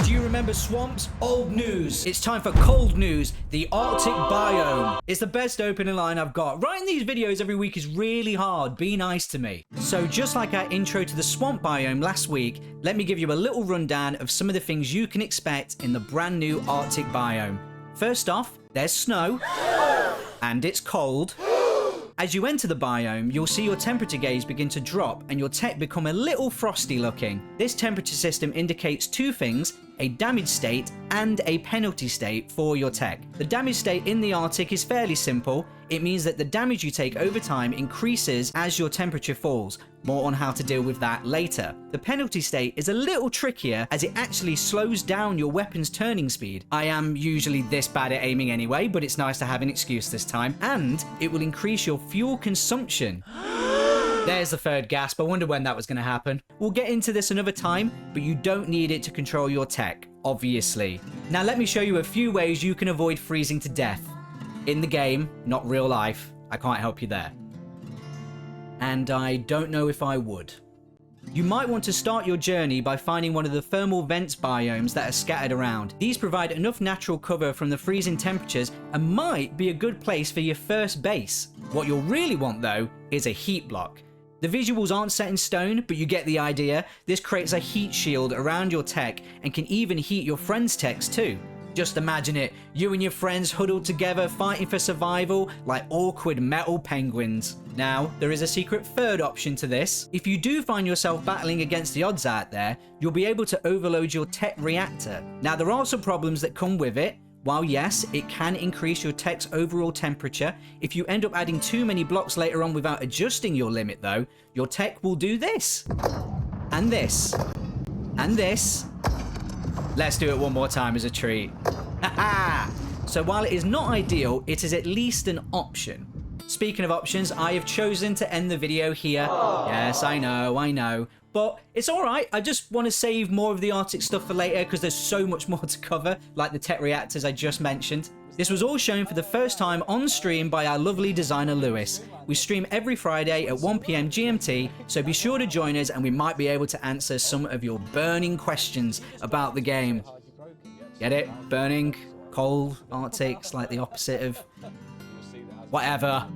Do you remember swamps? Old news. It's time for cold news, the Arctic biome. It's the best opening line I've got. Writing these videos every week is really hard. Be nice to me. So just like our intro to the swamp biome last week, let me give you a little rundown of some of the things you can expect in the brand new Arctic biome. First off, there's snow, and it's cold. As you enter the biome, you'll see your temperature gauge begin to drop and your tech become a little frosty looking. This temperature system indicates two things, a damage state and a penalty state for your tech. The damage state in the Arctic is fairly simple. It means that the damage you take over time increases as your temperature falls. More on how to deal with that later. The penalty state is a little trickier as it actually slows down your weapon's turning speed. I am usually this bad at aiming anyway, but it's nice to have an excuse this time. And it will increase your fuel consumption. There's the third gasp. I wonder when that was going to happen. We'll get into this another time, but you don't need it to control your tech, obviously. Now let me show you a few ways you can avoid freezing to death. In the game, not real life. I can't help you there. And I don't know if I would. You might want to start your journey by finding one of the thermal vents biomes that are scattered around. These provide enough natural cover from the freezing temperatures and might be a good place for your first base. What you'll really want though is a heat block. The visuals aren't set in stone, but you get the idea. This creates a heat shield around your tech and can even heat your friends' techs too. Just imagine it, you and your friends huddled together fighting for survival like awkward metal penguins. Now, there is a secret third option to this. If you do find yourself battling against the odds out there, you'll be able to overload your tech reactor. Now, there are some problems that come with it. While yes, it can increase your tech's overall temperature, if you end up adding too many blocks later on without adjusting your limit though, your tech will do this. And this. And this. Let's do it one more time as a treat. Haha! So while it is not ideal, it is at least an option. Speaking of options, I have chosen to end the video here. Yes, I know. But it's alright, I just want to save more of the Arctic stuff for later because there's so much more to cover, like the tech reactors I just mentioned. This was all shown for the first time on stream by our lovely designer Lewis. We stream every Friday at 1 PM GMT, so be sure to join us and we might be able to answer some of your burning questions about the game. Get it? Burning, cold, Arctic, it's like the opposite of whatever.